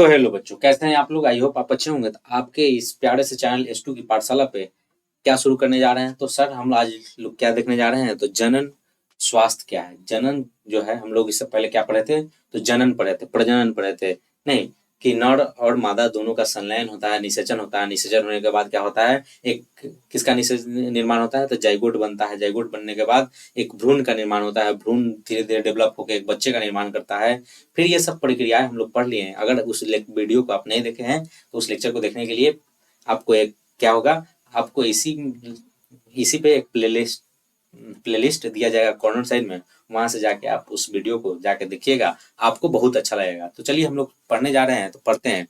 तो हेलो बच्चों, कैसे हैं आप लोग? आई होप आप अच्छे होंगे। तो आपके इस प्यारे से चैनल S2 की पाठशाला पे क्या शुरू करने जा रहे हैं। तो सर हम आज लोग क्या देखने जा रहे हैं, तो जनन स्वास्थ्य क्या है। जनन जो है, हम लोग इससे पहले क्या पढ़े थे, तो जनन पढ़े थे, प्रजनन पढ़े थे। नहीं, कि नर और मादा दोनों का संलयन होता है, निषेचन होता है। निषेचन होने के बाद क्या होता है, एक किसका निर्माण होता है, तो जाइगोट बनता है। जाइगोट बनने के बाद एक भ्रूण का निर्माण होता है। भ्रूण धीरे धीरे डेवलप होकर एक बच्चे का निर्माण करता है। फिर ये सब प्रक्रियाएं हम लोग पढ़ लिए हैं। अगर उस वीडियो को आप नहीं देखे हैं तो उस लेक्चर को देखने के लिए आपको एक क्या होगा, आपको इसी इसी पे एक प्लेलिस्ट दिया जाएगा कॉर्नर साइड में, वहां से जाके आप उस वीडियो को जाके देखिएगा, आपको बहुत अच्छा लगेगा। तो चलिए हम लोग पढ़ने जा रहे हैं, तो पढ़ते हैं।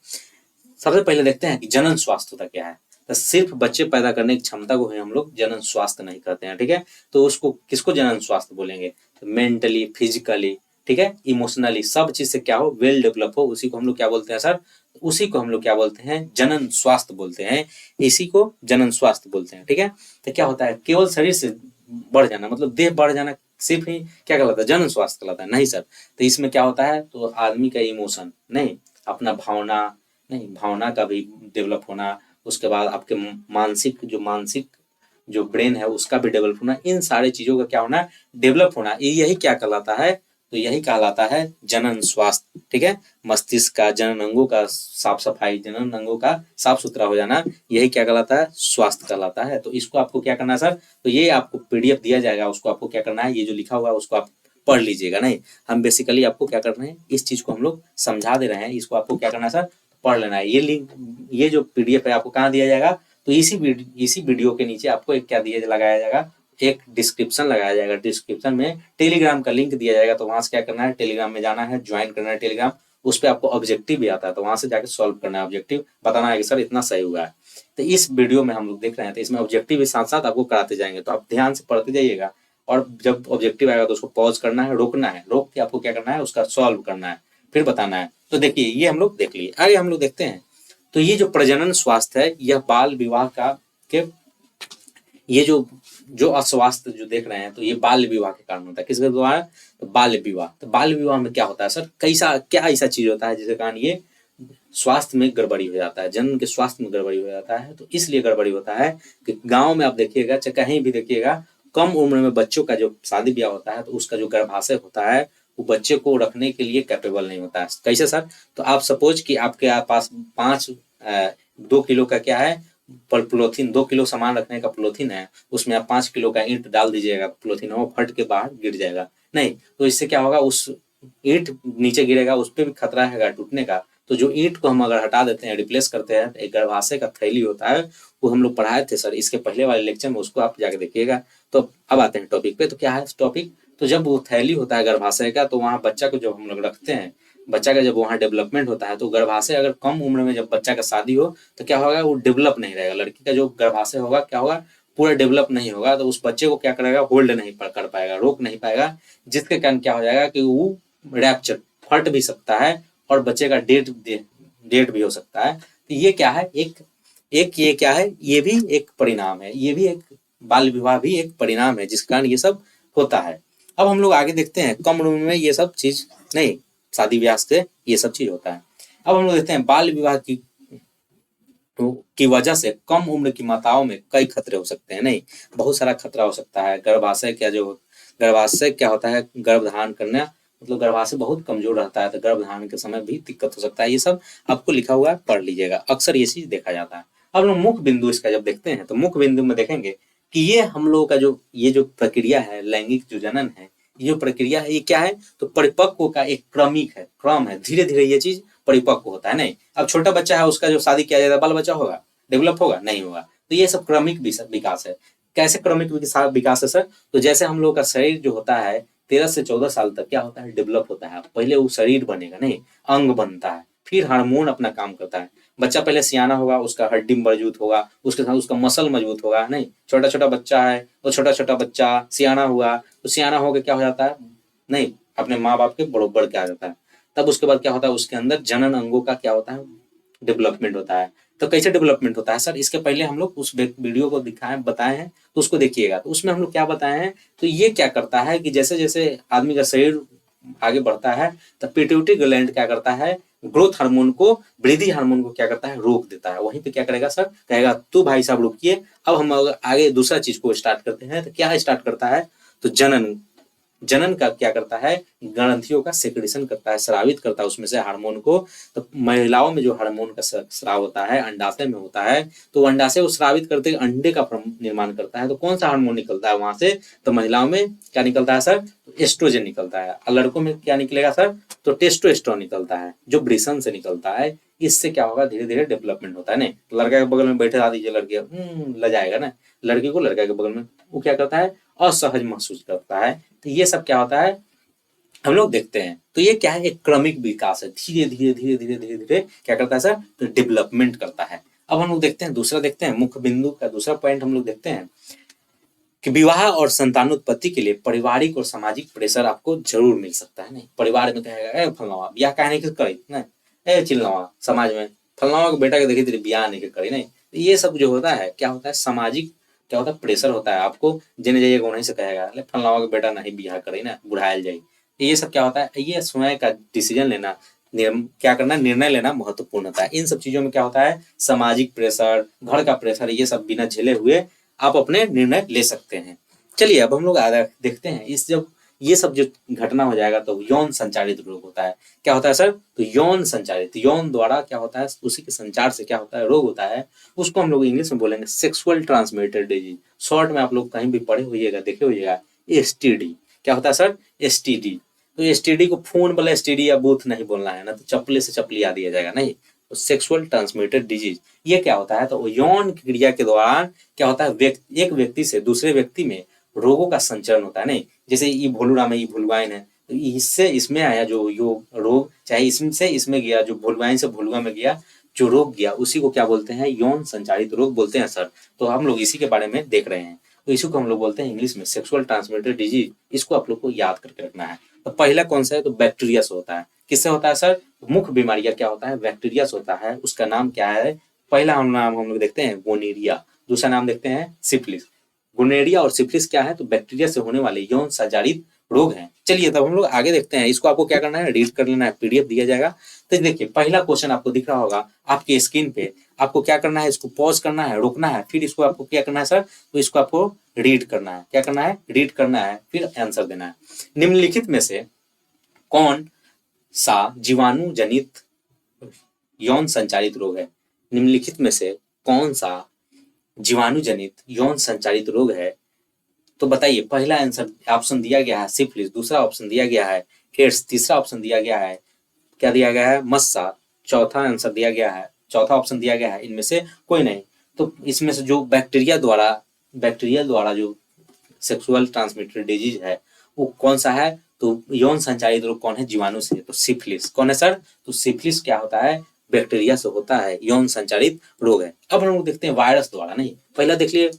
सबसे पहले देखते हैं कि जनन स्वास्थ्य होता क्या है। तो सिर्फ बच्चे पैदा करने की क्षमता को ही हम लोग जनन स्वास्थ्य नहीं कहते हैं, ठीक है। तो उसको किसको जनन स्वास्थ्य बोलेंगे, तो मेंटली, फिजिकली, ठीक है, इमोशनली, सब चीज से क्या हो, वेल डेवलप हो, उसी को हम लोग क्या बोलते हैं सर, उसी को हम लोग क्या बोलते हैं, जनन स्वास्थ्य बोलते हैं। इसी को जनन स्वास्थ्य बोलते हैं, ठीक है। तो क्या होता है, केवल शरीर से बढ़ जाना, मतलब देह बढ़ जाना सिर्फ ही क्या कहलाता है, जनन स्वास्थ्य कहलाता है? नहीं सर। तो इसमें क्या होता है, तो आदमी का इमोशन, नहीं, अपना भावना, नहीं, भावना का भी डेवलप होना, उसके बाद आपके मानसिक जो ब्रेन है उसका भी डेवलप होना, इन सारी चीजों का क्या होना, डेवलप होना, यही क्या कहलाता है, तो यही कहलाता है जनन स्वास्थ्य, ठीक है। मस्तिष्क का, जनन अंगों का साफ सफाई, जनन अंगों का साफ सुथरा हो जाना, यही क्या कहलाता है, स्वास्थ्य कहलाता है। तो इसको आपको क्या करना है सर, तो ये आपको PDF दिया जाएगा, उसको आपको क्या करना है, ये जो लिखा हुआ है उसको आप पढ़ लीजिएगा। नहीं, हम बेसिकली आपको क्या कर रहे हैं, इस चीज को हम लोग समझा दे रहे हैं, इसको आपको क्या करना है सर, पढ़ लेना है। ये लिंक, ये जो PDF है आपको कहाँ दिया जाएगा, तो इसी वीडियो के नीचे आपको एक क्या दिया लगाया जाएगा, एक डिस्क्रिप्शन लगाया जाएगा। डिस्क्रिप्शन में टेलीग्राम का लिंक दिया जाएगा, तो वहां से क्या करना है, टेलीग्राम में जाना है, ज्वाइन करना है टेलीग्राम। उस पर आपको ऑब्जेक्टिव भी आता है, तो वहां से जाकर सॉल्व करना है, ऑब्जेक्टिव बताना है कि सर इतना सही हुआ है। तो इस वीडियो में हम लोग देख रहे हैं, तो इसमें ऑब्जेक्टिव भी साथ साथ आपको कराते जाएंगे, तो आप ध्यान से पढ़ते जाइएगा। और जब ऑब्जेक्टिव आएगा तो उसको पॉज करना है, रोकना है, रोक के आपको क्या करना है, उसका सॉल्व करना है, फिर बताना है। तो देखिए, ये हम लोग देख लिए, आगे हम लोग देखते हैं। तो ये जो प्रजनन स्वास्थ्य है, यह बाल विवाह का के ये जो अस्वास्थ्य जो देख रहे हैं, तो ये बाल विवाह के कारण होता है। किसके द्वारा, तो बाल विवाह। तो बाल विवाह में क्या होता है सर, कैसा क्या ऐसा चीज होता है जिसके कारण ये स्वास्थ्य में गड़बड़ी हो जाता है, जन्म के स्वास्थ्य में गड़बड़ी हो जाता है। तो इसलिए गड़बड़ी होता है कि गांव में आप देखिएगा, चाहे कहीं भी देखिएगा, कम उम्र में बच्चों का जो शादी ब्याह होता है, तो उसका जो गर्भाशय होता है वो बच्चे को रखने के लिए कैपेबल नहीं होता है। कैसे सर, तो आप सपोज कि आपके पास 2 किलो का क्या है, पोलोथीन, 2 किलो सामान रखने का पोलोथीन है, उसमें आप 5 किलो का ईंट डाल दीजिएगा, पोलोथीन वो फट के बाहर गिर जाएगा। नहीं, तो इससे क्या होगा, उस ईंट नीचे गिरेगा, उस पर भी खतरा है टूटने का। तो जो ईंट को हम अगर हटा देते हैं, रिप्लेस करते हैं, एक गर्भाशय का थैली होता है, वो हम लोग पढ़ाए थे सर इसके पहले वाले लेक्चर में, उसको आप जाके देखिएगा। तो अब आते हैं टॉपिक पे। तो क्या है टॉपिक, तो जब वो थैली होता है गर्भाशय का, तो वहाँ बच्चा को जब हम लोग रखते हैं, बच्चा का जब वहाँ डेवलपमेंट होता है, तो गर्भाशय अगर कम उम्र में जब बच्चा का शादी हो, तो क्या होगा, वो डेवलप नहीं रहेगा। लड़की का जो गर्भाशय होगा क्या होगा, पूरा डेवलप नहीं होगा। तो उस बच्चे को क्या करेगा, होल्ड नहीं कर पाएगा, रोक नहीं पाएगा, जिसके कारण क्या हो जाएगा कि वो रैप्चर फट भी सकता है, और बच्चे का डेट भी हो सकता है। तो ये क्या है, एक ये क्या है, ये भी एक परिणाम है, ये भी एक बाल विवाह भी एक परिणाम है, जिस कारण ये सब होता है। अब हम लोग आगे देखते हैं, कम उम्र में ये सब चीज नहीं, शादी ब्याह से ये सब चीज होता है। अब हम लोग देखते हैं बाल विवाह की वजह से कम उम्र की माताओं में कई खतरे हो सकते हैं। नहीं, बहुत सारा खतरा हो सकता है। गर्भाशय क्या होता है, गर्भधारण करना, मतलब गर्भाशय बहुत कमजोर रहता है, तो गर्भधारण के समय भी दिक्कत हो सकता है। ये सब आपको लिखा हुआ है, पढ़ लीजिएगा, अक्सर ये चीज देखा जाता है। अब लोग मुख्य बिंदु इसका जब देखते हैं, तो मुख्य बिंदु में देखेंगे कि ये हम लोगों का ये जो प्रक्रिया है, लैंगिक जो जनन है, ये जो प्रक्रिया है, ये क्या है, तो परिपक्व का एक क्रम है, धीरे धीरे ये चीज परिपक्व होता है। नहीं, अब छोटा बच्चा है, उसका जो शादी किया जाता है, बाल बच्चा होगा, डेवलप होगा, नहीं होगा। तो ये सब क्रमिक विकास है। कैसे क्रमिक विकास है सर, तो जैसे हम लोग का शरीर जो होता है 13 से 14 साल तक क्या होता है, डेवलप होता है। पहले वो शरीर बनेगा, नहीं, अंग बनता है, फिर हार्मोन अपना काम करता है। बच्चा पहले सियाना होगा, उसका हड्डी मजबूत होगा, उसके साथ उसका मसल मजबूत होगा। नहीं, छोटा छोटा बच्चा है, वो छोटा छोटा बच्चा सियाना हुआ, तो सियाना होकर क्या हो जाता है, नहीं, अपने माँ बाप के बरोबर क्या आ जाता है। तब उसके बाद क्या होता है, उसके अंदर जनन अंगों का क्या होता है, डेवलपमेंट होता है। तो कैसे डेवलपमेंट होता है सर, इसके पहले हम लोग उस वीडियो को बताए हैं, तो उसको देखिएगा। तो उसमें हम लोग क्या बताए हैं, तो ये क्या करता है कि जैसे जैसे आदमी का शरीर आगे बढ़ता है, तो पिट्यूटरी ग्लैंड क्या करता है, ग्रोथ हार्मोन को, वृद्धि हार्मोन को क्या करता है, रोक देता है। वहीं पे क्या करेगा सर, कहेगा तू भाई साहब रुकिए, अब हम आगे दूसरा चीज को स्टार्ट करते हैं। तो क्या स्टार्ट करता है, तो जनन। जनन का क्या करता है, ग्रंथियों का सेक्रेशन करता है, स्रावित करता है उसमें से हार्मोन को। तो महिलाओं में जो हार्मोन का स्राव होता है अंडाशय में होता है, तो अंडाशय को स्रावित करते अंडे का निर्माण करता है। तो कौन सा हार्मोन निकलता है वहां से, तो महिलाओं में क्या निकलता है सर, तो एस्ट्रोजन निकलता है। और लड़कों में क्या निकलेगा सर, तो टेस्टोस्टेरोन निकलता है, जो वृषण से निकलता है। इससे क्या होगा, धीरे धीरे डेवलपमेंट होता है। नहीं तो लड़का के बगल में बैठे आ दीजिए, लड़के लजाएगा ना, लड़की को लड़का के बगल में वो क्या करता है, असहज महसूस करता है। तो ये सब क्या होता है, हम लोग देखते हैं। तो ये क्या है, एक क्रमिक विकास है, धीरे धीरे धीरे धीरे धीरे धीरे क्या करता है सर, तो डेवलपमेंट करता है। अब हम लोग देखते हैं दूसरा, देखते हैं मुख्य बिंदु का दूसरा पॉइंट हम लोग देखते हैं कि विवाह और संतानोत्पत्ति के लिए पारिवारिक और सामाजिक प्रेशर आपको जरूर मिल सकता है। नहीं परिवार में कहेगा, ए फलनावा ब्याह काहे नहीं करी ना, ए चिल्लावा समाज में फलनावा के बेटा के देखी तेरे ब्याह नहीं करी। नहीं ये सब जो होता है क्या होता है, सामाजिक क्या होता है, प्रेशर होता है। आपको जिन्हें जाइएगा उन्हीं से कहेगा फलनावा के बेटा नहीं ब्याह करे ना, बुढ़ायल जाए। ये सब क्या होता है, ये स्वयं का डिसीजन लेना, क्या करना, निर्णय लेना महत्वपूर्ण होता है। इन सब चीजों में क्या होता है, सामाजिक प्रेशर, घर का प्रेशर, ये सब बिना झेले हुए आप अपने निर्णय ले सकते हैं। चलिए अब हम लोग देखते हैं, इस जब ये सब जो घटना हो जाएगा तो यौन संचारित रोग होता है। क्या होता है सर, तो यौन संचारित, यौन द्वारा क्या होता है, उसी के संचार से क्या होता है, रोग होता है। उसको हम लोग इंग्लिश में बोलेंगे सेक्सुअल ट्रांसमिटेड डिजीज। शॉर्ट में आप लोग कहीं भी पढ़े होइएगा, देखे होइएगा, एसटीडी। क्या होता है सर, एसटीडी। तो एसटीडी को फोन वाला एसटीडी या बूथ नहीं बोलना है ना, तो चपले से चपलिया दिया जाएगा। नहीं, तो सेक्सुअल ट्रांसमिटेड डिजीज ये क्या होता है, तो यौन क्रिया के दौरान क्या होता है, एक व्यक्ति से दूसरे व्यक्ति में रोगों का संचरण होता है। नहीं जैसे ई भोलूराम है, ई भोलुआइन है, तो इससे इसमें आया जो रोग, चाहे इसमें से इसमें गया, जो भोलुआइन से भोलुआ में गया जो रोग गया, उसी को क्या बोलते हैं, यौन संचारित रोग बोलते हैं सर। तो हम लोग इसी के बारे में देख रहे हैं। तो इसी को हम लोग बोलते हैं इंग्लिश में सेक्सुअल ट्रांसमिटेड डिजीज। इसको आप लोग को याद करके रखना है। तो पहला कौन सा है, तो बैक्टीरिया से होता है। किससे होता है सर, मुख्य बीमारियां क्या होता है, बैक्टीरिया से होता है। उसका नाम क्या है, पहला नाम हम लोग देखते हैं गोनेरिया, दूसरा नाम देखते हैं सिफिलिस। गोनेरिया और सिफिलिस क्या है, तो बैक्टीरिया से होने वाले यौन संचारित रोग हैं। चलिए तब हम लोग आगे देखते हैं। इसको आपको क्या करना है, रीड कर लेना है, पीडीएफ दिया जाएगा। तो देखिए पहला क्वेश्चन आपको दिख रहा होगा आपके स्क्रीन पे। आपको क्या करना है, इसको पॉज करना है, रोकना है, फिर इसको आपको क्या करना है सर, तो इसको आपको रीड करना है। क्या करना है, रीड करना है, फिर आंसर देना है। निम्नलिखित में से कौन सा जीवाणु जनित यौन संचारित रोग है, निम्नलिखित में से कौन सा जीवाणु जनित यौन संचारित रोग है। तो बताइए, पहला आंसर ऑप्शन दिया गया है सिफिलिस, दूसरा ऑप्शन दिया गया है एड्स, तीसरा ऑप्शन दिया गया है, क्या दिया गया है, मस्सा, चौथा आंसर दिया गया है, चौथा ऑप्शन दिया गया है इनमें से कोई नहीं। तो इसमें से जो बैक्टीरिया द्वारा जो सेक्सुअल ट्रांसमिटेड डिजीज है वो कौन सा है, तो यौन संचारित रोग कौन है, जीवाणु से, तो सिफिलिस। कौन है सर, तो सिफिलिस क्या होता है, बैक्टीरिया से होता है, यौन संचारित रोग है। अब हम लोग देखते हैं वायरस द्वारा। नहीं पहला देख लिए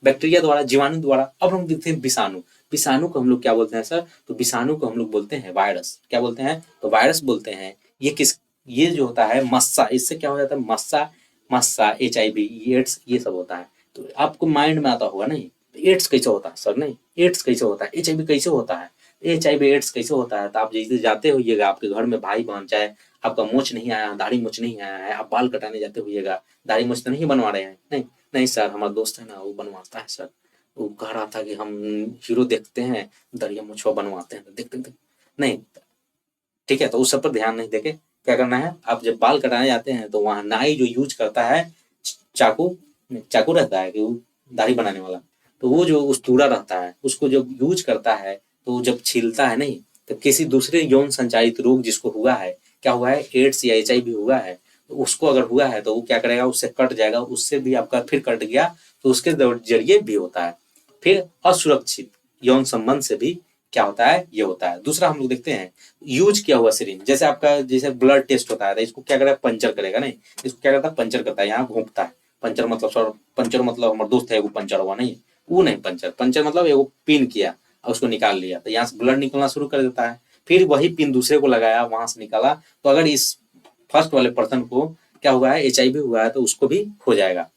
बैक्टीरिया द्वारा, जीवाणु द्वारा। अब हम देखते हैं विषाणु। विषाणु को हम लोग क्या बोलते हैं सर, तो विषाणु को हम लोग बोलते हैं वायरस। क्या बोलते हैं, तो वायरस बोलते हैं। ये जो होता है मस्सा, इससे क्या हो जाता है, मस्सा HIV एड्स ये सब होता है। तो आपको माइंड में आता होगा नहीं एड्स कैसे होता है सर, नहीं एड्स कैसे होता है, HIV कैसे होता है, HIV एड्स कैसे होता है। तो आप जैसे जाते होइएगा आपके घर में भाई बहन, चाहे आपका मूछ नहीं आया, दाढ़ी मूछ नहीं आया है, आप बाल कटाने जाते होइएगा, दाढ़ी मूछ तो नहीं बनवा रहे हैं, नहीं सर हमारा दोस्त है ना वो बनवाता है सर, वो कह रहा था कि हम हीरो देखते हैं दरिया मुझको बनवाते हैं, देखते नहीं, ठीक है। तो उस सब पर ध्यान नहीं देके क्या करना है, आप जब बाल कटाने जाते हैं तो वहाँ नाई जो यूज करता है चाकू रहता है कि वो दाढ़ी बनाने वाला, तो वो जो उस्तूरा रहता है उसको जब यूज करता है तो जब छीलता है नहीं, तो किसी दूसरे यौन संचारित रोग जिसको हुआ है, क्या हुआ है, एड्स या HIV हुआ है, तो उसको अगर हुआ है तो वो क्या करेगा, उससे कट जाएगा, उससे भी आपका फिर कट गया तो उसके जरिए भी होता है। फिर असुरक्षित यौन संबंध से भी क्या होता है, ये होता है। दूसरा हम लोग देखते हैं यूज किया हुआ सिरिंज, जैसे आपका जैसे ब्लड टेस्ट होता है तो इसको क्या करेगा, पंचर करेगा। नहीं इसको क्या करता है, पंचर करता है, यहाँ घूमता है। पंचर मतलब सर, पंचर मतलब हमारे दोस्त है एगो पंचर हुआ, नहीं वो नहीं, पंचर मतलब एगो पिन किया और उसको निकाल लिया तो यहाँ से ब्लड निकलना शुरू कर देता है। फिर वही पिन दूसरे को लगाया, वहां से निकाला, तो अगर इस फर्स्ट वाले पर्सन को क्या हुआ है, HIV हुआ है, तो उसको भी हो जाएगा,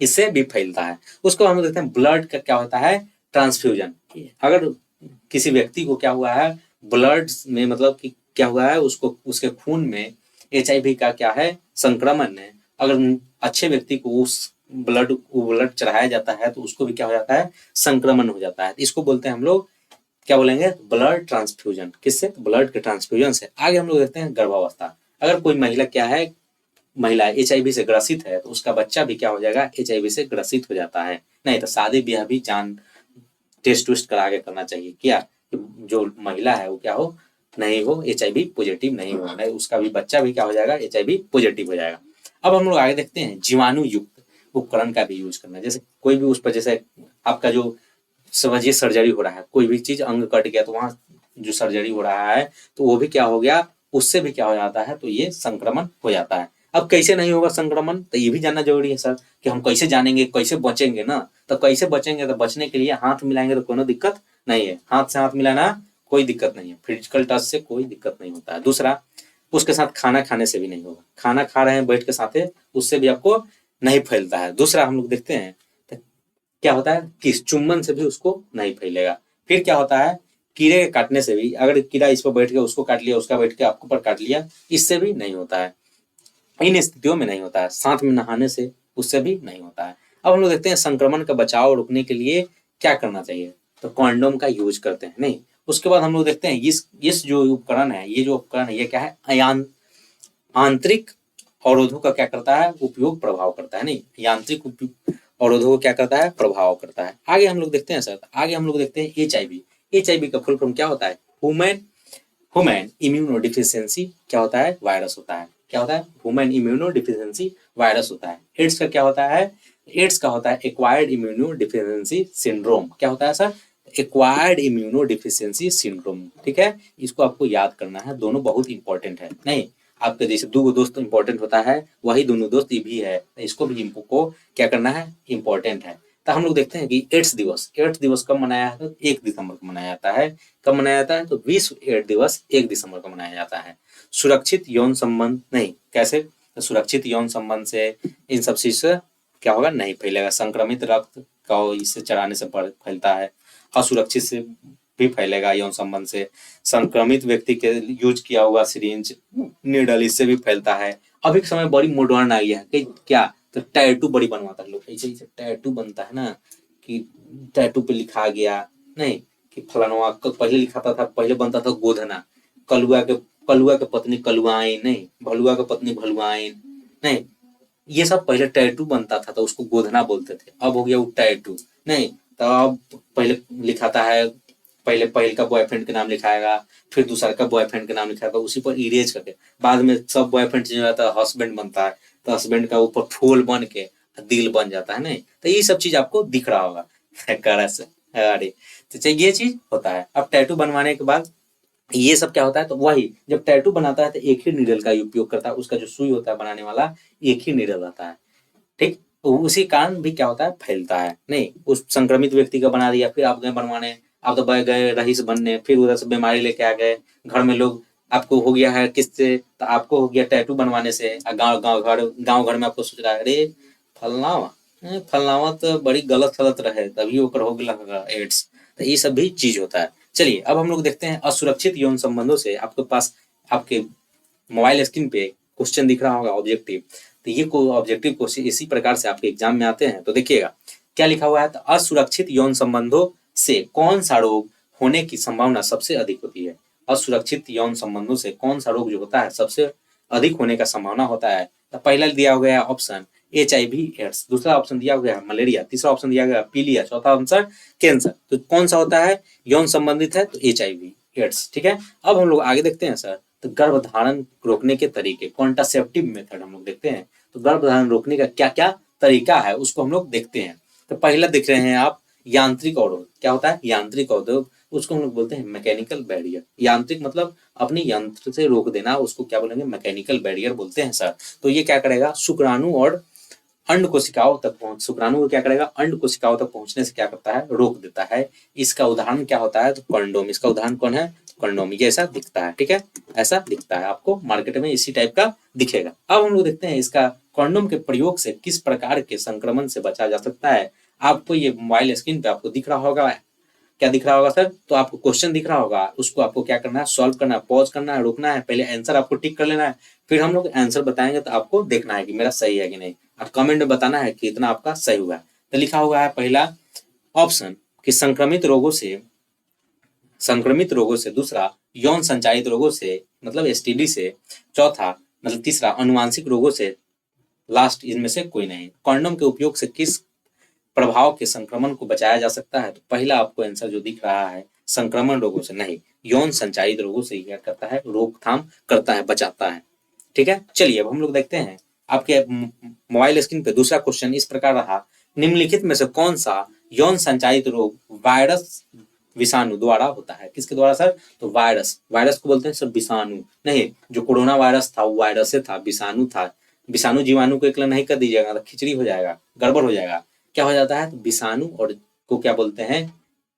इससे भी फैलता है। उसको हम देखते हैं ब्लड का क्या होता है, ट्रांसफ्यूजन। अगर किसी व्यक्ति को क्या हुआ है, ब्लड में मतलब कि क्या हुआ है, उसको उसके खून में HIV का क्या है, संक्रमण है। अगर अच्छे व्यक्ति को उस ब्लड चढ़ाया जाता है तो उसको भी क्या हो जाता है, संक्रमण हो जाता है। इसको बोलते हैं हम लोग क्या बोलेंगे, ब्लड ट्रांसफ्यूजन। किससे, ब्लड के ट्रांसफ्यूजन से। आगे हम लोग देखते हैं गर्भावस्था। अगर कोई महिला क्या है, महिला HIV से ग्रसित है तो उसका बच्चा भी क्या हो जाएगा, HIV से ग्रसित हो जाता है। नहीं तो शादी ब्याह भी जान टेस्ट वेस्ट करा के करना चाहिए, क्या जो महिला है वो क्या हो, नहीं हो HIV पॉजिटिव नहीं हो, नहीं उसका भी बच्चा भी क्या हो जाएगा, HIV पॉजिटिव हो जाएगा। अब हम लोग आगे देखते हैं जीवाणु युक्त उपकरण का भी यूज करना है। जैसे कोई भी उस पर, जैसे आपका जो समझिए सर्जरी हो रहा है, कोई भी चीज अंग कट गया तो वहां जो सर्जरी हो रहा है तो वो भी क्या हो गया, उससे भी क्या हो जाता है, तो ये संक्रमण हो जाता है। अब कैसे नहीं होगा संक्रमण, तो ये भी जानना जरूरी है सर कि हम कैसे जानेंगे, कैसे बचेंगे ना। तो कैसे बचेंगे, तो बचने के लिए हाथ मिलाएंगे तो कोनो दिक्कत नहीं है, हाथ से हाथ मिलाना कोई दिक्कत नहीं है, फिजिकल टच से कोई दिक्कत नहीं होता है। दूसरा, उसके साथ खाना खाने से भी नहीं होगा, खाना खा रहे हैं बैठ के साथ, उससे भी आपको नहीं फैलता है। दूसरा हम लोग देखते हैं तो क्या होता है, किस चुम्बन से भी उसको नहीं फैलेगा। फिर क्या होता है, कीड़े के काटने से भी, अगर कीड़ा इस पर बैठ के उसको काट लिया, उसका बैठ के आपके ऊपर काट लिया, इससे भी नहीं होता है। इन स्थितियों में नहीं होता है। साथ में नहाने से उससे भी नहीं होता है। अब हम लोग देखते हैं संक्रमण का बचाव रोकने के लिए क्या करना चाहिए, तो कॉन्डोम का यूज करते हैं। नहीं, उसके बाद हम लोग देखते हैं इस जो उपकरण है, ये जो उपकरण है ये क्या है, आंतरिक अवरोधों का क्या करता है, उपयोग प्रभाव करता है। नहीं, यांत्रिक अवरोधों को क्या करता है, प्रभाव करता है। आगे हम लोग देखते हैं सर, आगे हम लोग देखते हैं HIV। HIV का फुल फॉर्म क्या होता है, ह्यूमन इम्यूनोडिफिशियंसी क्या होता है, वायरस होता है। क्या होता है, ह्यूमन इम्यूनोडिफिशियंसी वायरस होता है। एड्स का क्या होता है, एड्स का होता है एक्वायर्ड इम्यूनोडिफिशियंसी सिंड्रोम। क्या होता है सर, एक्वायर्ड इम्यूनोडिफिशियंसी सिंड्रोम। ठीक है, इसको आपको याद करना है, दोनों बहुत इंपॉर्टेंट है। नहीं, आपके जैसे दो दोस्त इंपॉर्टेंट होता है, वही दोनों दोस्त ये भी है, इसको भी को क्या करना है, इंपॉर्टेंट है। तो हम लोग देखते हैं कि एड्स दिवस कब मनाया है, तो 1 दिसंबर को मनाया जाता है। कब मनाया जाता है, तो विश्व एड्स दिवस 1 दिसंबर को मनाया जाता है। सुरक्षित यौन संबंध, नहीं कैसे, तो सुरक्षित यौन संबंध से इन सब चीज से क्या होगा, नहीं फैलेगा। संक्रमित रक्त का इससे चढ़ाने से फैलता है। असुरक्षित से भी फैलेगा यौन संबंध से। संक्रमित व्यक्ति के यूज किया हुआ सिरिंज, नीडल, इससे भी फैलता है। अभी के समय बड़ी मॉडर्न आ गया है कि क्या, तो टैटू बड़ी बनवाता है लोग, ऐसे ऐसे टैटू बनता है ना, कि टैटू पे लिखा गया, नहीं कि फलाना, पहले लिखाता था, पहले बनता था गोधना, कलुआ के पत्नी कलुआइन, नहीं भलुआ के पत्नी भलुआइन, नहीं ये सब पहले टैटू बनता था तो उसको गोधना बोलते थे। अब हो गया वो टैटू। नहीं, तो अब पहले लिखाता है, पहले का बॉयफ्रेंड के नाम लिखाएगा, फिर दूसरा का बॉयफ्रेंड के नाम लिखाएगा, उसी पर इरेज करके बाद में सब बॉयफ्रेंड चेंज हो जाता है, हस्बैंड बनता है, तो हस्बैंड का ऊपर फूल बन के दिल बन जाता है। नहीं, तो ये सब चीज आपको दिख रहा होगा करा से। अरे तो ये चीज होता है। अब टैटू बनवाने के बाद ये सब क्या होता है, तो वही जब टैटू बनाता है तो एक ही नीडल का उपयोग करता है, उसका जो सुई होता है बनाने वाला, एक ही नीडल रहता है। ठीक, तो उसी कारण भी क्या होता है, फैलता है। नहीं, उस संक्रमित व्यक्ति का बना दिया, फिर आप गए बनवाने, आप तो गए रईस बनने, फिर उधर से बीमारी लेके आ गए घर में लोग, आपको हो गया है किससे, तो आपको हो गया टैटू बनवाने से। गाँव घर में आपको सोच रहा है, अरे फलनावा फलनावा तो बड़ी गलत सलत रहे, तभी ओकर हो गया एड्स। तो ये सब भी चीज होता है। चलिए अब हम लोग देखते हैं असुरक्षित यौन संबंधों से। आपके पास आपके मोबाइल स्क्रीन पे क्वेश्चन दिख रहा होगा, ऑब्जेक्टिव। तो ये ऑब्जेक्टिव क्वेश्चन इसी प्रकार से आपके एग्जाम में आते हैं। तो देखिएगा क्या लिखा हुआ है, तो असुरक्षित यौन संबंधों से कौन सा रोग होने की संभावना सबसे अधिक होती है। असुरक्षित यौन संबंधों से कौन सा रोग जो होता है सबसे अधिक होने का संभावना होता है। तो पहला दिया गया ऑप्शन HIV एड्स, दूसरा ऑप्शन दिया गया है मलेरिया, तीसरा ऑप्शन दिया गया पीलिया, चौथा आंसर कैंसर। तो कौन सा होता है, यौन संबंधित है तो HIV एड्स। ठीक है, अब हम लोग आगे देखते हैं सर, तो गर्भधारण रोकने के तरीके, कॉन्ट्रासेप्टिव मेथड हम लोग देखते हैं। तो गर्भधारण रोकने का क्या क्या तरीका है उसको हम लोग देखते हैं। तो पहला देख रहे हैं आप, यांत्रिक अवरोध। क्या होता है यांत्रिक अवरोध, उसको हम लोग बोलते हैं मैकेनिकल बैरियर। यांत्रिक मतलब अपने यंत्र से रोक देना, उसको क्या बोलेंगे, मैकेनिकल बैरियर बोलते हैं सर। तो ये क्या करेगा, शुक्राणु और अंड कोशिकाओं तक शुक्राणु को क्या करेगा, अंड कोशिकाओं तक पहुंचने से क्या करता है, रोक देता है। इसका उदाहरण क्या होता है, तो कंडोम। इसका उदाहरण कौन है, कंडोम। ये ऐसा दिखता है, ठीक है, ऐसा दिखता है, आपको मार्केट में इसी टाइप का दिखेगा। अब हम लोग देखते हैं इसका कंडोम के प्रयोग से किस प्रकार के संक्रमण से बचा जा सकता है। आपको ये मोबाइल स्क्रीन पे आपको दिख रहा होगा क्या दिख रहा होगा सर? तो आपको क्वेश्चन दिख रहा होगा, उसको आपको क्या करना है, सॉल्व करना है, पॉज करना है, रुकना है, पहले आंसर आपको टिक कर लेना है, फिर हम लोग आंसर बताएंगे तो आपको देखना है कि मेरा सही है कि नहीं, और कमेंट में बताना है कि इतना आपका सही हुआ है। तो लिखा हुआ है पहला ऑप्शन कि संक्रमित रोगों से, दूसरा यौन संचारित रोगों से मतलब एसटीडी से, चौथा मतलब तीसरा अनुवांशिक रोगों से, लास्ट इनमें से कोई नहीं। कॉन्डोम के उपयोग से किस प्रभाव के संक्रमण को बचाया जा सकता है? तो पहला आपको आंसर जो दिख रहा है संक्रमण रोगों से नहीं, यौन संचारित रोगों से क्या करता है, रोकथाम करता है, बचाता है। ठीक है, चलिए अब हम लोग देखते हैं आपके मोबाइल स्क्रीन पे दूसरा क्वेश्चन इस प्रकार रहा, निम्नलिखित में से कौन सा यौन संचारित रोग वायरस विषाणु द्वारा होता है? किसके द्वारा सर? तो वायरस को बोलते हैं सर विषाणु नहीं, जो कोरोना वायरस था वो वायरस से था, विषाणु था। विषाणु जीवाणु को एकला नहीं कर दीजिएगा तो खिचड़ी हो जाएगा, गड़बड़ हो जाएगा। क्या हो जाता है? तो विषाणु और को क्या बोलते हैं,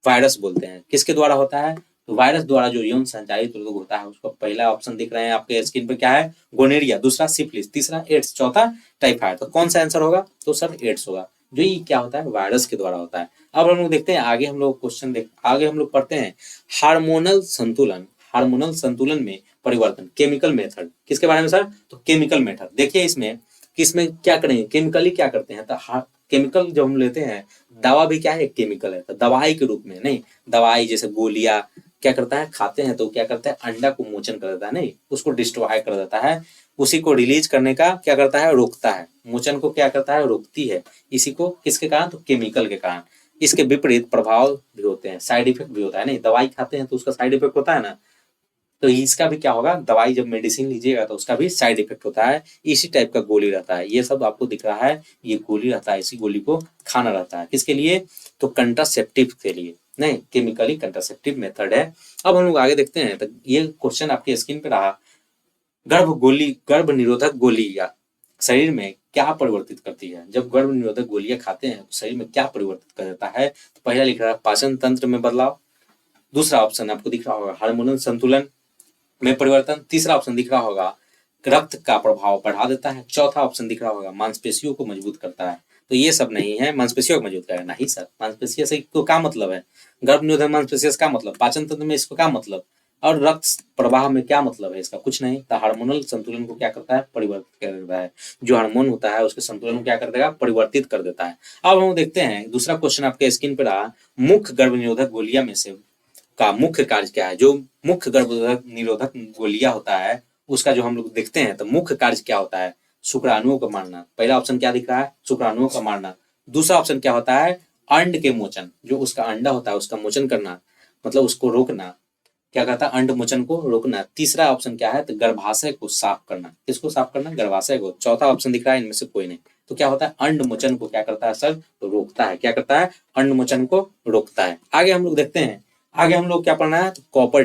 वायरस बोलते हैं। किसके द्वारा होता है? तो वायरस द्वारा जो यौन संचारित रोग होता है उसको पहला ऑप्शन दिख रहे हैं आपके स्क्रीन पर, क्या है? गोनेरिया, दूसरा सिफिलिस, तीसरा एड्स, चौथा टाइफाइड। तो कौन सा आंसर होगा? तो सर एड्स होगा, जो ये क्या होता है, वायरस के द्वारा होता है। अब हम लोग देखते हैं आगे, हम लोग क्वेश्चन आगे हम लोग पढ़ते हैं हार्मोनल संतुलन में परिवर्तन, केमिकल मेथड। किसके बारे में सर? तो केमिकल मेथड। देखिए इसमें किसमें क्या करेंगे, केमिकली क्या करते हैं, तो केमिकल जब हम लेते हैं, दवा भी क्या है, एक केमिकल है, तो दवाई के रूप में नहीं, दवाई जैसे गोलियां क्या करता है, खाते हैं तो क्या करता है, अंडा को मोचन कर देता है, नहीं उसको डिस्ट्रॉय कर देता है, उसी को रिलीज करने का क्या करता है, रोकता है, मोचन को क्या करता है, रोकती है। इसी को किसके कारण? तो केमिकल के कारण। इसके विपरीत प्रभाव भी होते हैं, साइड इफेक्ट भी होता है, नहीं दवाई खाते हैं तो उसका साइड इफेक्ट होता है ना, तो इसका भी क्या होगा, दवाई जब मेडिसिन लीजिएगा तो उसका भी साइड इफेक्ट होता है। इसी टाइप का गोली रहता है, ये सब आपको दिख रहा है, ये गोली रहता है, इसी गोली को खाना रहता है। किसके लिए? तो कंट्रासेप्टिव के लिए, नहीं केमिकली कंट्रासेप्टिव मेथड है। अब हम लोग आगे देखते हैं, तो ये क्वेश्चन आपके स्क्रीन पे रहा, गर्भ निरोधक गोलियां शरीर में क्या परिवर्तित करती है? जब गर्भ निरोधक गोलियां खाते हैं तो शरीर में क्या परिवर्तित कर देता है? तो पहला लिख रहा है पाचन तंत्र में बदलाव, दूसरा ऑप्शन आपको दिख रहा होगा हार्मोनल संतुलन में परिवर्तन, तीसरा ऑप्शन दिख रहा होगा रक्त का प्रभाव बढ़ा देता है, चौथा ऑप्शन दिख रहा होगा मांसपेशियों को मजबूत करता है। तो ये सब नहीं है, मांसपेशियों को मजबूत करेगा नहीं सर, मांसपेशियों से तो क्या मतलब है, गर्भ निरोधक मांसपेशियों से क्या मतलब, पाचन तंत्र में इसको क्या मतलब, और रक्त प्रवाह में क्या मतलब है इसका, कुछ नहीं। तो हार्मोनल संतुलन को क्या करता है, परिवर्तित कर देता है, जो हार्मोन होता है उसके संतुलन को क्या कर देगा, परिवर्तित कर देता है। अब हम देखते हैं दूसरा क्वेश्चन आपके स्क्रीन पर रहा, मुख्य गर्भ निरोधक गोलियां में से का मुख्य कार्य क्या है? जो मुख्य गर्भ निरोधक गोलियां होता है उसका जो हम लोग देखते हैं तो मुख्य कार्य क्या होता है, शुक्राणुओं को मारना। पहला ऑप्शन क्या दिख रहा है, शुक्राणुओं का मारना। दूसरा ऑप्शन क्या होता है, अंड के मोचन, जो उसका अंडा होता है उसका मोचन करना, मतलब उसको रोकना, क्या कहता है, अंड मोचन को रोकना। तीसरा ऑप्शन क्या है, तो गर्भाशय को साफ करना। किसको साफ करना, गर्भाशय को। चौथा ऑप्शन दिख रहा है इनमें से कोई नहीं। तो क्या होता है, अंड मोचन को क्या करता है सर, तो रोकता है। क्या करता है, अंड मोचन को रोकता है। आगे हम लोग देखते हैं, आगे हम लोग क्या पढ़ना है, तो कॉपर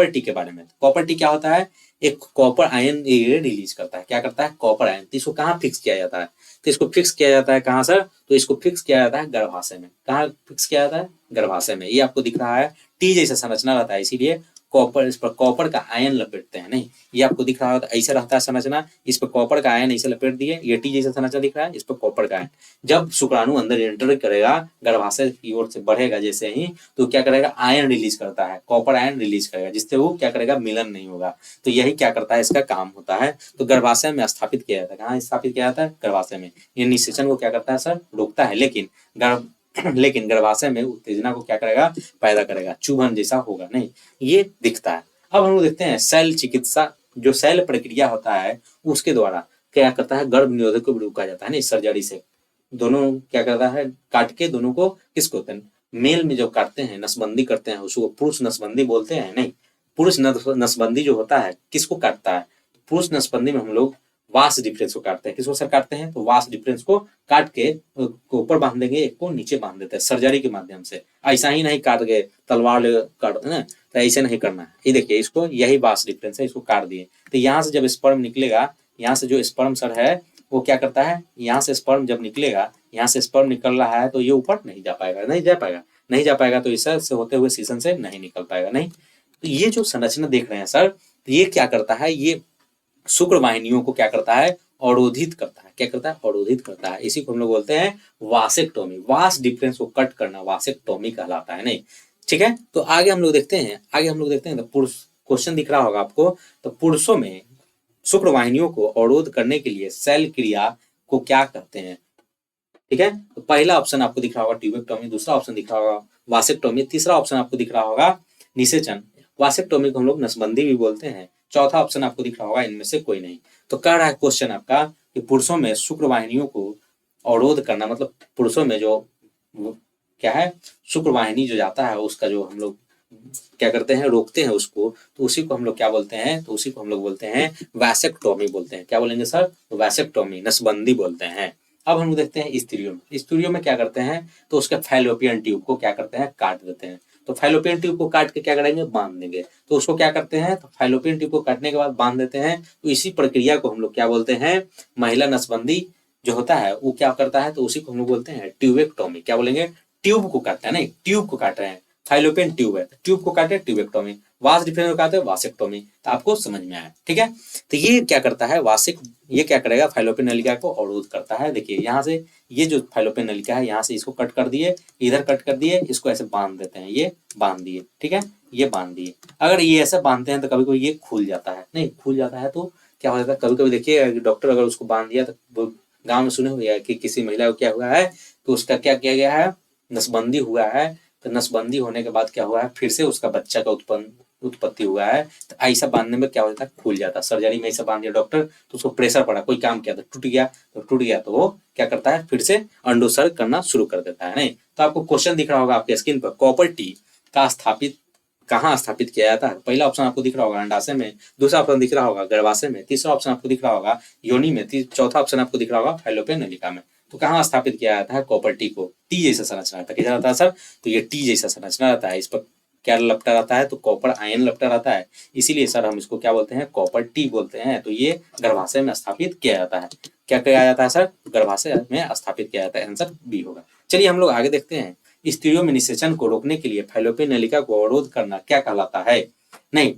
टी के बारे में। कॉपर टी क्या होता है, एक कॉपर आयन रिलीज करता है। क्या करता है, कॉपर आयन। तो इसको कहाँ फिक्स किया जाता है, तो इसको फिक्स किया जाता है कहाँ सर, तो इसको फिक्स किया जाता है गर्भाशय में। कहाँ फिक्स किया जाता है, गर्भाशय में। ये आपको दिख रहा है टी जैसा संरचना रहता है, इसीलिए कॉपर, इस पर कॉपर का आयन लपेटते हैं। नहीं, ये आपको दिख रहा है ऐसा रहता है संरचना, इस पर कॉपर का आयन ऐसे लपेट दिए, ये टी जैसा संरचना दिख रहा है, इस पर कॉपर का आयन। जब शुक्राणु अंदर एंटर करेगा, गर्भाशय की ओर से बढ़ेगा जैसे ही, तो क्या करेगा, आयन रिलीज करता है, कॉपर आयन रिलीज करेगा, जिससे वो क्या करेगा, मिलन नहीं होगा। तो यही क्या करता है, इसका काम होता है। तो गर्भाशय में स्थापित किया जाता है। कहाँ स्थापित किया जाता है, गर्भाशय में। ये निषेचन को क्या करता है सर, रोकता है, लेकिन गर्भाशय में उत्तेजना को क्या करेगा, पैदा करेगा, चुभन जैसा होगा नहीं, ये दिखता है। अब हम लोग देखते हैं शैल चिकित्सा, जो शैल प्रक्रिया होता है उसके द्वारा क्या करता है, गर्भ निरोधक को भी रोका जाता है नहीं, सर्जरी से। दोनों क्या करता है, काट के दोनों को, किसको, मेल में जो काटते हैं, नसबंदी करते हैं, उसको पुरुष नसबंदी बोलते हैं नहीं। पुरुष नसबंदी जो होता है किसको काटता है, पुरुष नसबंदी में हम लोग वास डिफरेंस को काटते हैं। किसको सर काटते हैं, तो वास डिफरेंस को काट के ऊपर बांध देंगे, एक को नीचे बांध देते हैं सर्जरी के माध्यम से। ऐसा ही नहीं काट गए, तलवार ले काटते हैं, तो ऐसे नहीं करना है। ये देखिए, इसको यही वास डिफरेंस है, इसको काट दिए। तो यहाँ से जब स्पर्म निकलेगा, यहाँ से जो स्पर्म सर है वो क्या करता है, यहाँ से स्पर्म जब निकलेगा, यहाँ से स्पर्म निकल रहा है, तो ये ऊपर नहीं जा पाएगा, तो इस से होते हुए सीजन से नहीं निकल पाएगा नहीं। तो ये जो संरचना देख रहे हैं सर, तो ये क्या करता है, ये शुक्र वाहिनियों को क्या करता है, अवरोधित करता है। क्या करता है? अवरोधित करता है। इसी को हम लोग बोलते हैं वासेक्टोमी। वास डिफरेंस को कट करना वासेक्टोमी कहलाता है। नहीं, ठीक है। तो आगे हम लोग देखते हैं तो पुरुष क्वेश्चन दिख रहा होगा आपको। तो पुरुषों में शुक्र वाहिनियों को अवरोध करने के लिए शैल क्रिया को क्या कहते हैं? ठीक है। तो पहला ऑप्शन आपको दिख रहा होगा ट्यूबेक्टोमी, दूसरा ऑप्शन दिख रहा होगा वासेक्टोमी, तीसरा ऑप्शन आपको दिख रहा होगा निषेचन। वासेक्टोमी को हम लोग नसबंदी भी बोलते हैं। चौथा ऑप्शन आपको दिख रहा होगा इनमें से कोई नहीं। तो कह रहा है क्वेश्चन आपका कि पुरुषों में शुक्र वाहिनियों को अवरोध करना, मतलब पुरुषों में जो क्या है, शुक्र वाहिनी जो जाता है उसका जो हम लोग क्या करते हैं, रोकते हैं उसको, तो उसी को हम लोग क्या बोलते हैं? तो उसी को हम लोग बोलते हैं वैसेक्टोमी बोलते हैं। क्या बोलेंगे सर? वैसेक्टोमी, नसबंदी बोलते हैं। अब हम देखते हैं स्त्रियों में। स्त्रियों में क्या करते हैं? तो उसके फैलोपियन ट्यूब को क्या करते हैं? काट देते हैं। तो फैलोपियन ट्यूब को काट के क्या करेंगे? बांध देंगे। तो उसको क्या करते हैं? तो फैलोपियन ट्यूब को काटने के बाद बांध देते हैं। तो इसी प्रक्रिया को हम लोग क्या बोलते हैं? महिला नसबंदी जो होता है वो क्या करता है? तो उसी को हम लोग बोलते हैं ट्यूबेक्टोमी। क्या बोलेंगे? ट्यूब को काटता है, नहीं ट्यूब को काट रहे हैं। फाइलोपियन ट्यूब है, ट्यूब को काटे ट्यूबेक्टोमी, वास डिफरेंस को काटे वासेक्टोमी। तो आपको समझ में आया, ठीक है। तो ये क्या करता है वासिक, ये क्या करेगा? फाइलोपियन नलिका को अवरोध करता है। देखिए यहाँ से ये जो फाइलोपियन नलिका है यहाँ से इसको कट कर दिए, इधर कट कर दिए, इसको ऐसे बांध देते हैं, ये बांध दिए, ठीक है, ये बांध दिए। अगर ये ऐसे बांधते हैं तो कभी कभी ये खुल जाता है, नहीं खुल जाता है तो क्या हो जाता है? कभी कभी देखिए डॉक्टर अगर उसको बांध दिया तो गाँव में सुने हुए कि किसी महिला को क्या हुआ है, तो उसका क्या किया गया है? नसबंदी हुआ है। तो नसबंदी होने के बाद क्या हुआ है? फिर से उसका बच्चा का उत्पत्ति हुआ है। तो ऐसा बांधने में क्या होता है? खुल जाता है। सर्जरी में ऐसा बांध दिया डॉक्टर तो उसको प्रेशर पड़ा, कोई काम किया तो टूट गया तो वो क्या करता है? फिर से अंडोत्सर्ग करना शुरू कर देता है। नहीं, तो आपको क्वेश्चन दिख रहा होगा आपके स्क्रीन पर, कॉपर टी का स्थापित कहाँ स्थापित किया जाता है? पहला ऑप्शन आपको दिख रहा होगा अंडाशय में, दूसरा ऑप्शन दिख रहा होगा गर्भाशय में, तीसरा ऑप्शन आपको दिख रहा होगा योनि में, चौथा ऑप्शन आपको दिख रहा होगा फैलोपियन नलिका में। तो कहाँ स्थापित किया जाता है? कॉपर टी को। टी जैसा संरचना रहता है। कैसा रहता है सर? तो ये टी जैसा संरचना रहता है। इस पर क्या लपटा रहता है? तो कॉपर आयन लपटा रहता है। इसीलिए सर हम इसको क्या बोलते हैं? कॉपर टी बोलते हैं। तो ये गर्भाशय में स्थापित किया जाता है। क्या किया जाता है सर? गर्भाशय में स्थापित किया जाता है। आंसर बी होगा। चलिए हम लोग आगे देखते हैं। स्त्रियों में निषेचन को रोकने के लिए फैलोपियन नलिका को अवरोध करना क्या कहलाता है? नहीं,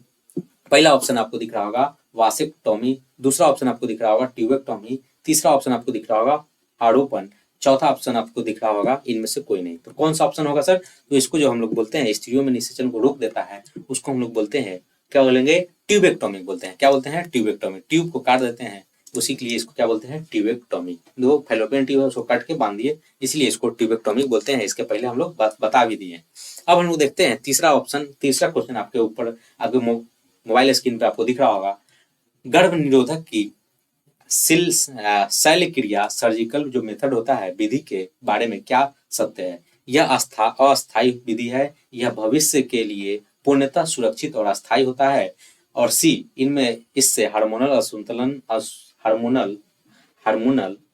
पहला ऑप्शन आपको दिख रहा होगा वासेक्टोमी, दूसरा ऑप्शन आपको दिख रहा होगा ट्यूबेक्टोमी, तीसरा ऑप्शन आपको दिख रहा होगा आरोपण, चौथा ऑप्शन आपको दिख रहा होगा इनमें से कोई नहीं। तो कौन सा ऑप्शन होगा सर? तो इसको जो हम लोग बोलते हैं स्त्रियों में निषेचन को रोक देता है उसको हम लोग बोलते हैं, क्या बोलेंगे? ट्यूबेक्टोमी बोलते हैं। क्या बोलते हैं? ट्यूबेक्टोमी। ट्यूब को काट देते हैं उसी के लिए इसको क्या बोलते हैं? ट्यूबेक्टोमी। दो फैलोपियन ट्यूब है उसको काट के बांध दिए, इसलिए इसको ट्यूबेक्टोमी बोलते हैं। इसके पहले हम लोग बता भी दिए। अब हम लोग देखते हैं तीसरा ऑप्शन, तीसरा क्वेश्चन आपके ऊपर आपके मोबाइल स्क्रीन पे आपको दिख रहा होगा। गर्भ निरोधक की शल्य क्रिया सर्जिकल जो मेथड होता है विधि के बारे में क्या सत्य है? यह अस्थायी विधि है, यह भविष्य के लिए पूर्णतः सुरक्षित और अस्थायी होता है। और सी, इनमें इससे हार्मोनल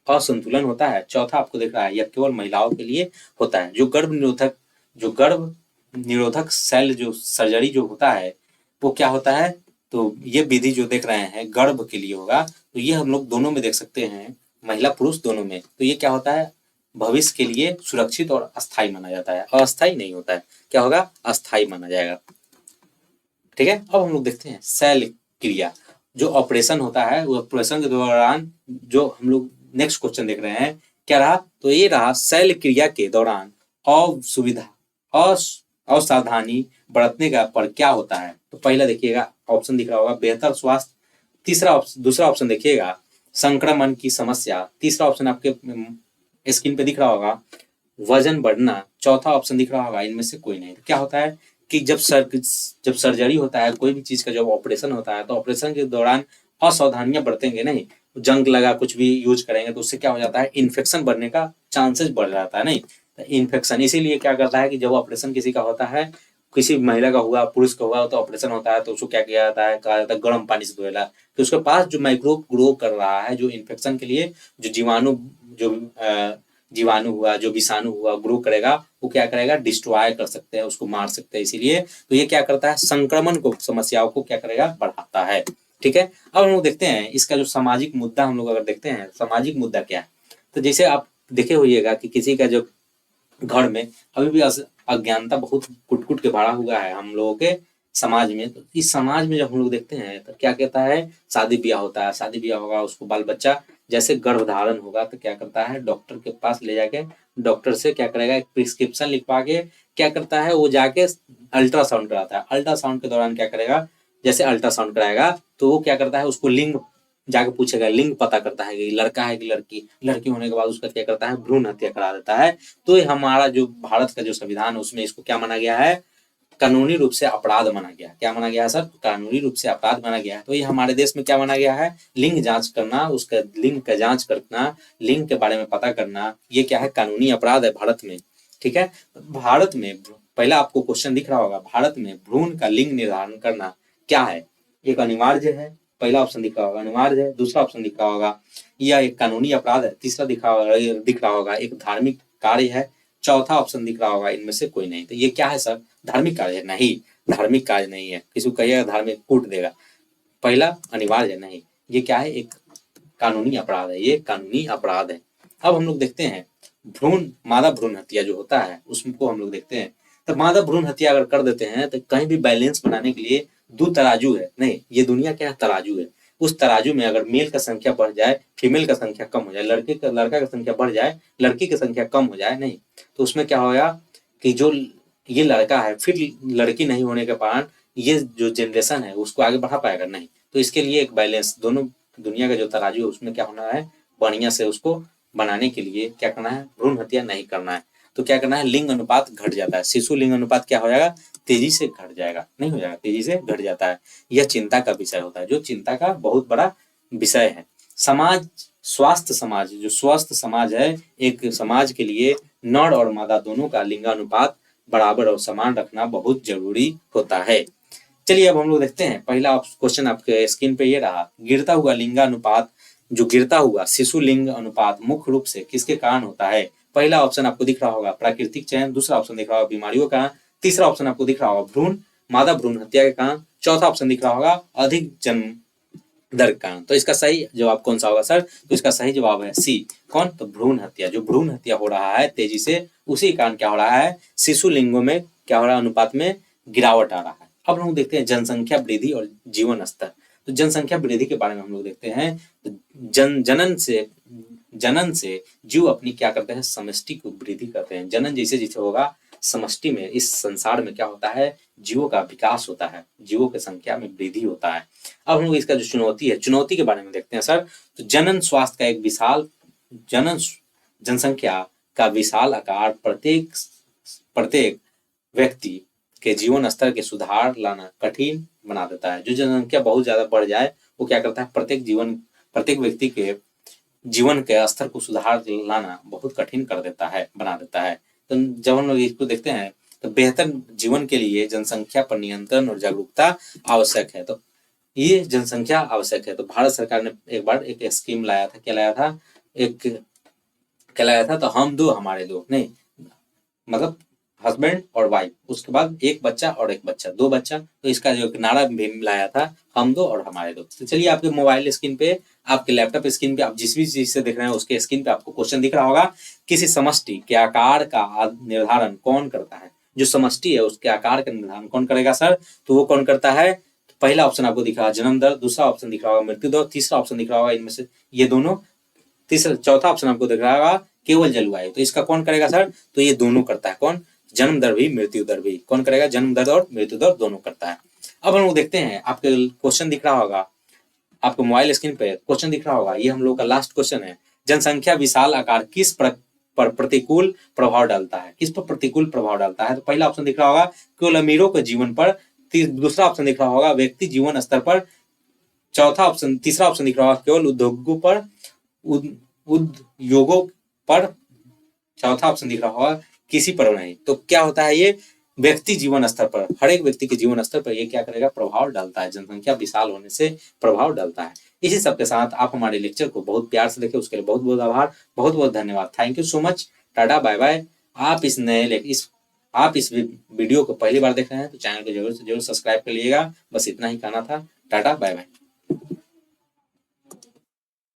असंतुलन होता है। चौथा आपको दिख रहा है यह केवल महिलाओं के लिए होता है। जो गर्भ निरोधक सेल जो सर्जरी जो होता है वो क्या होता है? तो ये विधि जो देख रहे हैं गर्भ के लिए होगा। तो ये हम लोग दोनों में देख सकते हैं, महिला पुरुष दोनों में। तो ये क्या होता है? भविष्य के लिए सुरक्षित और अस्थायी माना जाता है, अस्थायी नहीं होता है। क्या होगा? अस्थायी माना जाएगा, ठीक है। अब हम लोग देखते हैं शल्य क्रिया जो ऑपरेशन होता है, वो ऑपरेशन के दौरान जो हम लोग नेक्स्ट क्वेश्चन देख रहे हैं क्या रहा? तो ये रहा शल्य क्रिया के दौरान असुविधा असावधानी बरतने का पर क्या होता है? तो पहला देखिएगा ऑप्शन दिख रहा होगा बेहतर स्वास्थ्य, दूसरा ऑप्शन देखिएगा संक्रमण की समस्या, तीसरा ऑप्शन आपके स्क्रीन पे दिख रहा होगा वजन बढ़ना, चौथा ऑप्शन दिख रहा होगा इनमें से कोई नहीं। तो क्या होता है कि जब सर्जरी होता है, कोई भी चीज का जब ऑपरेशन होता है तो ऑपरेशन के दौरान असावधानियां बरतेंगे नहीं, जंग लगा कुछ भी यूज करेंगे तो उससे क्या हो जाता है? इन्फेक्शन बढ़ने का चांसेस बढ़ जाता है। नहीं, इन्फेक्शन इसीलिए क्या करता है कि जब ऑपरेशन किसी का होता है, किसी महिला का हुआ, पुरुष का हुआ तो ऑपरेशन होता है तो उसको क्या किया जाता है? कहा जाता है गर्म पानी से धोएला। तो उसके पास जो माइक्रोब ग्रो कर रहा है, जो इन्फेक्शन के लिए जो जीवाणु हुआ, जो विषाणु हुआ ग्रो करेगा, वो क्या करेगा? डिस्ट्रॉय कर सकते हैं, उसको मार सकते हैं। इसीलिए तो ये क्या करता है? संक्रमण को, समस्याओं को क्या करेगा? बढ़ाता है, ठीक है। अब हम लोग देखते हैं इसका जो सामाजिक मुद्दा, हम लोग अगर देखते हैं सामाजिक मुद्दा क्या है, तो जैसे आप देखे होइएगा कि किसी का जो घर में अभी भी अज्ञानता बहुत कुट कुट के भरा हुआ है हम लोगों के समाज में। तो इस समाज में जब हम लोग देखते हैं तो क्या कहता है, शादी ब्याह होता है, शादी ब्याह होगा, उसको बाल बच्चा जैसे गर्भधारण होगा तो क्या करता है, डॉक्टर के पास ले जाके डॉक्टर से क्या करेगा, एक प्रिस्क्रिप्शन लिखवा के क्या करता है, वो जाके अल्ट्रासाउंड कराता है। अल्ट्रासाउंड के दौरान क्या करेगा, जैसे अल्ट्रासाउंड कराएगा तो वो क्या करता है, उसको लिंग जाके पूछेगा, लिंग पता करता है कि लड़का है कि लड़की। लड़की होने के बाद उसका क्या करता है, भ्रूण हत्या करा देता है। तो ये हमारा जो भारत का जो संविधान है उसमें इसको क्या माना गया है, कानूनी रूप से अपराध माना गया। क्या माना गया है सर, कानूनी रूप से अपराध माना गया है। तो ये हमारे देश में क्या माना गया है, लिंग जांच करना, उसका लिंग का जांच करना, लिंग के बारे में पता करना, ये क्या है, कानूनी अपराध है भारत में। ठीक है, भारत में पहला आपको क्वेश्चन दिख रहा होगा, भारत में भ्रूण का लिंग निर्धारण करना क्या है, एक अनिवार्य है, पहला ऑप्शन दिख रहा होगा अनिवार्य है, दूसरा ऑप्शन दिख रहा होगा यह एक कानूनी अपराध है, तीसरा दिख रहा होगा एक धार्मिक कार्य है, चौथा ऑप्शन दिख रहा होगा इनमें से कोई नहीं। तो ये क्या है सर, धार्मिक कार्य है? नहीं, धार्मिक कार्य नहीं है। किसी को कहिएगा धार्मिक, कूट देगा। पहला अनिवार्य है, नहीं, ये क्या है, एक कानूनी अपराध है, ये कानूनी अपराध है। अब हम लोग देखते हैं भ्रूण, मादा भ्रूण हत्या जो होता है उसको हम लोग देखते हैं। तो मादा भ्रूण हत्या अगर कर देते हैं तो कहीं भी बैलेंस बनाने के लिए दो तराजू है, नहीं, ये दुनिया क्या है, तराजू है। उस तराजू में अगर मेल का संख्या बढ़ जाए, फीमेल का संख्या कम हो जाए, लड़का का संख्या बढ़ जाए, लड़की की संख्या कम हो जाए, नहीं, तो उसमें क्या होगा कि जो ये लड़का है फिर लड़की नहीं होने के कारण ये जो जनरेशन है उसको आगे बढ़ा पाएगा नहीं। तो इसके लिए एक बैलेंस, दोनों दुनिया का जो तराजू है उसमें क्या होना है, बढ़िया से उसको बनाने के लिए क्या करना है, भ्रूण हत्या नहीं करना है। तो क्या करना है, लिंग अनुपात घट जाता है, शिशु लिंग अनुपात क्या हो जाएगा, तेजी से घट जाएगा, नहीं हो जाएगा, तेजी से घट जाता है। यह चिंता का विषय होता है, जो चिंता का बहुत बड़ा विषय है। समाज, स्वास्थ्य समाज, जो स्वस्थ समाज है, एक समाज के लिए नर और मादा दोनों का लिंगानुपात बराबर और समान रखना बहुत जरूरी होता है। चलिए अब हम लोग देखते हैं, पहला क्वेश्चन आपके स्क्रीन पे ये रहा, गिरता हुआ लिंगानुपात, जो गिरता हुआ शिशु लिंग अनुपात मुख्य रूप से किसके कारण होता है। पहला ऑप्शन आपको दिख रहा होगा प्राकृतिक चयन, दूसरा ऑप्शन दिख रहा होगा बीमारियों का, तीसरा ऑप्शन आपको दिख रहा होगा भ्रूण, मादा भ्रूण हत्या के कारण, चौथा ऑप्शन दिख रहा होगा अधिक जन्म दर के कारण। तो इसका सही जवाब कौन सा होगा सर, तो इसका सही जवाब है सी, कौन, तो भ्रूण हत्या। जो भ्रूण हत्या हो रहा है तेजी से, उसी कारण क्या हो रहा है, शिशु लिंगों में क्या हो रहा है, अनुपात में गिरावट आ रहा है। अब हम देखते हैं जनसंख्या वृद्धि और जीवन स्तर। तो जनसंख्या वृद्धि के बारे में हम लोग देखते हैं। तो जनन से जीव अपनी क्या करते हैं, समष्टि को वृद्धि करते हैं। जनन जैसे जैसे होगा समष्टि में, इस संसार में क्या होता है, जीवों का विकास होता है, जीवों की संख्या में वृद्धि होता है। अब हम लोग इसका जो चुनौती है, चुनौती के बारे में देखते हैं सर। तो जनन स्वास्थ्य का एक विशाल, जनसंख्या का विशाल आकार प्रत्येक व्यक्ति के जीवन स्तर के सुधार लाना कठिन बना देता है। जो जनसंख्या बहुत ज्यादा बढ़ जाए वो क्या करता है, प्रत्येक व्यक्ति के जीवन के स्तर को सुधार लाना बहुत कठिन कर देता है, बना देता है। तो जब हम लोग इसको देखते हैं तो बेहतर जीवन के लिए जनसंख्या पर नियंत्रण और जागरूकता आवश्यक है। तो ये जनसंख्या आवश्यक है। तो भारत सरकार ने एक बार एक स्कीम लाया था, क्या लाया था, क्या लाया था, तो हम दो हमारे दो, नहीं, मतलब हस्बैंड और वाइफ, उसके बाद एक बच्चा और एक बच्चा, दो बच्चा। तो इसका जो नारा भी लाया था, हम दो और हमारे दो। तो चलिए आपके मोबाइल स्क्रीन पे, आपके लैपटॉप स्क्रीन पे, आप जिस भी चीज से देख रहे हैं उसके स्क्रीन पे आपको क्वेश्चन दिख रहा होगा, किसी समष्टि के आकार का निर्धारण कौन करता है। जो समष्टि है उसके आकार का निर्धारण कौन करेगा सर, तो वो कौन करता है, पहला ऑप्शन आपको दिख रहा है जन्म दर, दूसरा ऑप्शन दिख रहा होगा मृत्यु दर, तीसरा ऑप्शन दिख रहा होगा इनमें से ये दोनों, तीसरा चौथा ऑप्शन आपको दिख रहा होगा केवल जलवायु। तो इसका कौन करेगा सर, तो ये दोनों करता है, कौन, जन्म दर भी मृत्यु दर भी, कौन करेगा, जन्म दर और मृत्यु दर दोनों करता है। अब हम लोग देखते हैं, आपके क्वेश्चन दिख रहा होगा, आपको मोबाइल स्क्रीन पे क्वेश्चन दिख रहा होगा, ये हम लोग का लास्ट क्वेश्चन है। जनसंख्या विशाल आकार किस पर प्रतिकूल प्रभाव डालता है, किस पर प्रतिकूल प्रभाव डालता है। तो पहला ऑप्शन दिख रहा होगा केवल अमीरों के जीवन पर, दूसरा ऑप्शन दिख रहा होगा व्यक्ति जीवन स्तर पर, चौथा ऑप्शन, तीसरा ऑप्शन दिख रहा होगा केवल उद्योगों पर, उद्योगों पर, चौथा ऑप्शन दिख रहा होगा किसी पर नहीं। तो क्या होता है, ये व्यक्ति जीवन स्तर पर, हर एक व्यक्ति के जीवन स्तर पर ये क्या करेगा, प्रभाव डालता है, जनसंख्या विशाल होने से प्रभाव डालता है। इसी सब के साथ आप हमारे लेक्चर को बहुत प्यार से देखे, उसके लिए बहुत बहुत आभार, बहुत बहुत धन्यवाद, thank you so much, tata bye bye. आप इस वीडियो को पहली बार देख रहे हैं तो चैनल को जरूर से जरूर सब्सक्राइब कर लीजिएगा। बस इतना ही कहना था, टाटा बाय बाय।